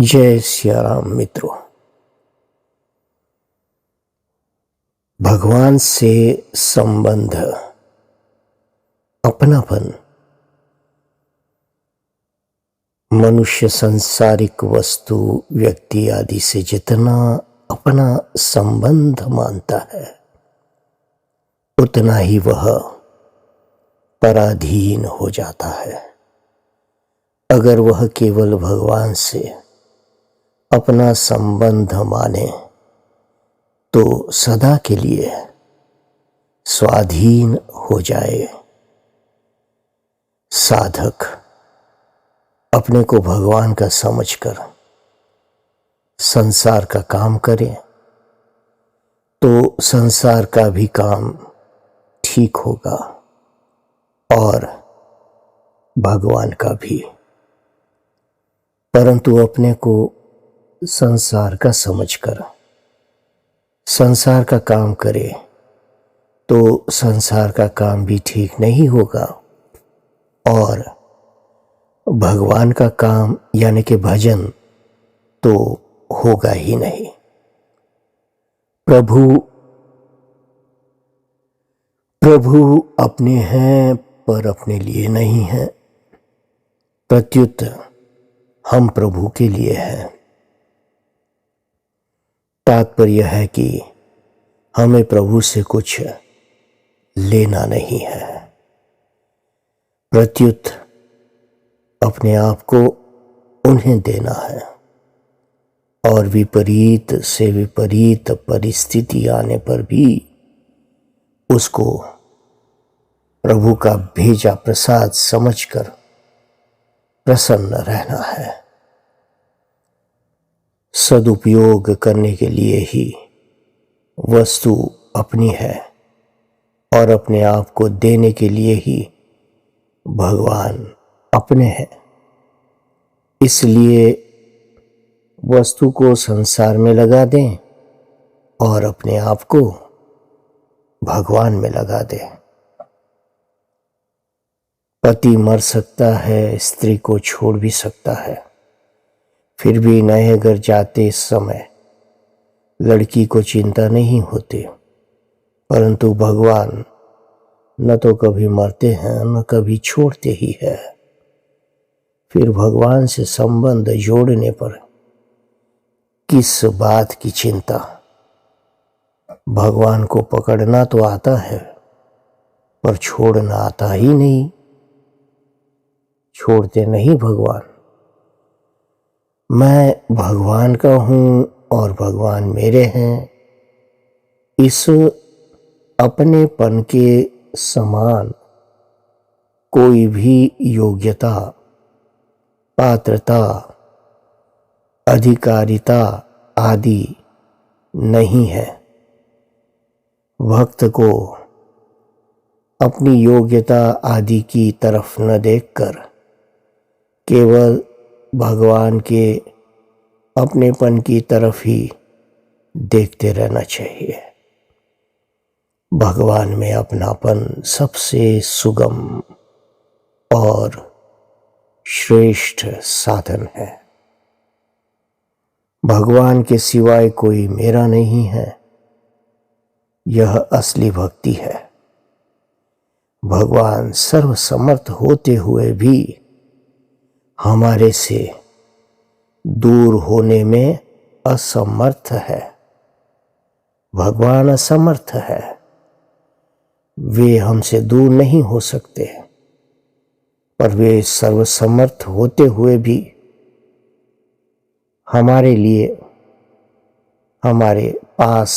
जय सिया राम मित्रों। भगवान से संबंध, अपनापन मनुष्य सांसारिक वस्तु, व्यक्ति आदि से जितना अपना संबंध मानता है उतना ही वह पराधीन हो जाता है। अगर वह केवल भगवान से अपना संबंध माने तो सदा के लिए स्वाधीन हो जाए। साधक अपने को भगवान का समझकर संसार का काम करे तो संसार का भी काम ठीक होगा और भगवान का भी। परंतु अपने को संसार का समझकर संसार का काम करे तो संसार का काम भी ठीक नहीं होगा और भगवान का काम यानी कि भजन तो होगा ही नहीं। प्रभु अपने हैं पर अपने लिए नहीं हैं, प्रत्युत हम प्रभु के लिए हैं। तात्पर्य है कि हमें प्रभु से कुछ लेना नहीं है, प्रत्युत अपने आप को उन्हें देना है। और विपरीत से विपरीत परिस्थिति आने पर भी उसको प्रभु का भेजा प्रसाद समझकर प्रसन्न रहना है। सदुपयोग करने के लिए ही वस्तु अपनी है और अपने आप को देने के लिए ही भगवान अपने हैं। इसलिए वस्तु को संसार में लगा दें और अपने आप को भगवान में लगा दें। पति मर सकता है, स्त्री को छोड़ भी सकता है, फिर भी नए घर जाते समय लड़की को चिंता नहीं होती। परंतु भगवान न तो कभी मरते हैं न कभी छोड़ते ही है। फिर भगवान से संबंध जोड़ने पर किस बात की चिंता। भगवान को पकड़ना तो आता है पर छोड़ना आता ही नहीं। छोड़ते नहीं भगवान। मैं भगवान का हूं और भगवान मेरे हैं, इस अपनेपन के समान कोई भी योग्यता, पात्रता, अधिकारिता आदि नहीं है। भक्त को अपनी योग्यता आदि की तरफ न देखकर केवल भगवान के अपनेपन की तरफ ही देखते रहना चाहिए। भगवान में अपनापन सबसे सुगम और श्रेष्ठ साधन है। भगवान के सिवाय कोई मेरा नहीं है, यह असली भक्ति है। भगवान सर्वसमर्थ होते हुए भी हमारे से दूर होने में असमर्थ है। भगवान असमर्थ है, वे हमसे दूर नहीं हो सकते, पर वे सर्वसमर्थ होते हुए भी हमारे लिए, हमारे पास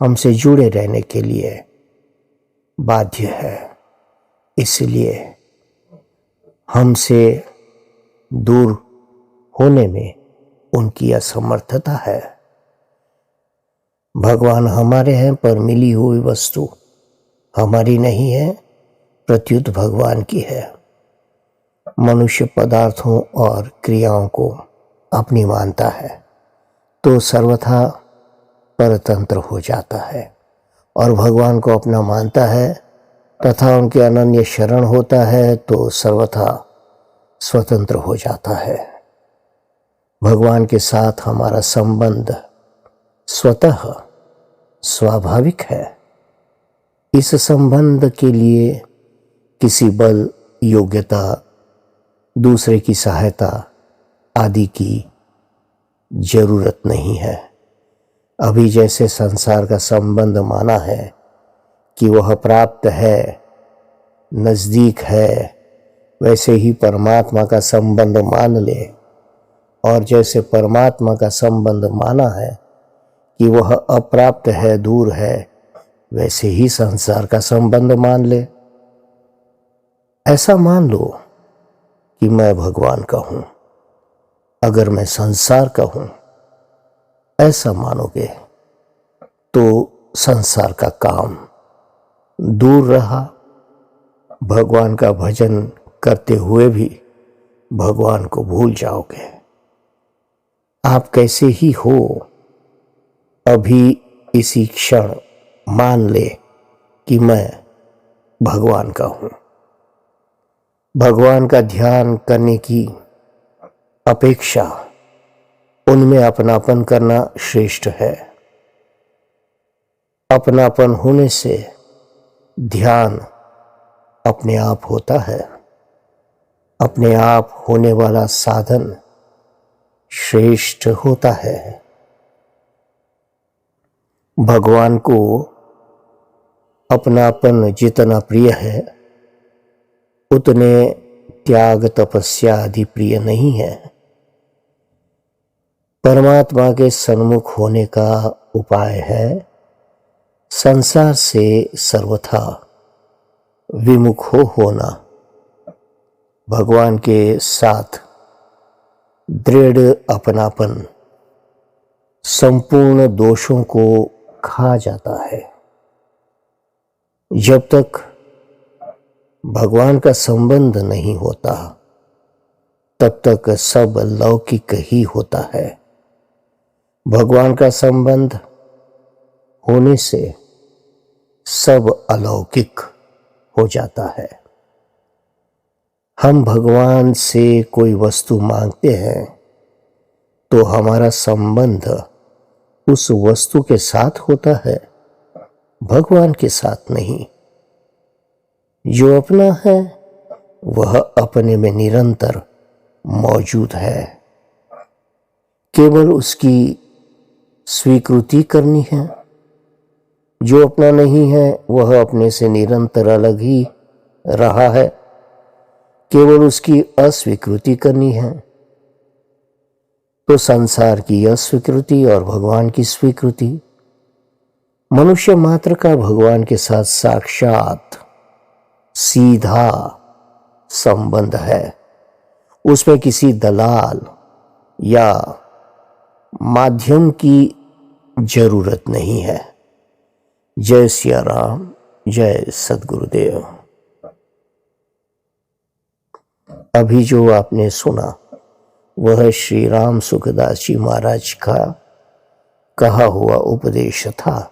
हमसे जुड़े रहने के लिए बाध्य है। इसलिए हमसे दूर होने में उनकी असमर्थता है। भगवान हमारे हैं पर मिली हुई वस्तु हमारी नहीं है, प्रत्युत भगवान की है। मनुष्य पदार्थों और क्रियाओं को अपनी मानता है तो सर्वथा परतंत्र हो जाता है, और भगवान को अपना मानता है तथा उनके अनन्य शरण होता है तो सर्वथा स्वतंत्र हो जाता है। भगवान के साथ हमारा संबंध स्वतः स्वाभाविक है। इस संबंध के लिए किसी बल, योग्यता, दूसरे की सहायता आदि की जरूरत नहीं है। अभी जैसे संसार का संबंध माना है कि वह प्राप्त है, नजदीक है, वैसे ही परमात्मा का संबंध मान ले। और जैसे परमात्मा का संबंध माना है कि वह अप्राप्त है, दूर है, वैसे ही संसार का संबंध मान ले। ऐसा मान लो कि मैं भगवान का हूं, अगर मैं संसार का हूं, ऐसा मानोगे तो संसार का काम दूर रहा। भगवान का भजन करते हुए भी भगवान को भूल जाओगे। आप कैसे ही हो, अभी इसी क्षण मान ले कि मैं भगवान का हूं। भगवान का ध्यान करने की अपेक्षा उनमें अपनापन करना श्रेष्ठ है। अपनापन होने से ध्यान अपने आप होता है। अपने आप होने वाला साधन श्रेष्ठ होता है। भगवान को अपनापन जितना प्रिय है, उतने त्याग, तपस्या आदि प्रिय नहीं है। परमात्मा के सन्मुख होने का उपाय है संसार से सर्वथा विमुख होना। भगवान के साथ दृढ़ अपनापन संपूर्ण दोषों को खा जाता है। जब तक भगवान का संबंध नहीं होता, तब तक सब लौकिक ही होता है। भगवान का संबंध होने से सब अलौकिक हो जाता है। हम भगवान से कोई वस्तु मांगते हैं तो हमारा संबंध उस वस्तु के साथ होता है, भगवान के साथ नहीं। जो अपना है वह अपने में निरंतर मौजूद है। केवल उसकी स्वीकृति करनी है। जो अपना नहीं है वह अपने से निरंतर अलग ही रहा है, केवल उसकी अस्वीकृति करनी है। तो संसार की अस्वीकृति और भगवान की स्वीकृति, मनुष्य मात्र का भगवान के साथ साक्षात सीधा संबंध है। उसमें किसी दलाल या माध्यम की जरूरत नहीं है। जय सिया राम, जय सद्गुरुदेव। अभी जो आपने सुना वह श्री राम सुखदास जी महाराज का कहा हुआ उपदेश था।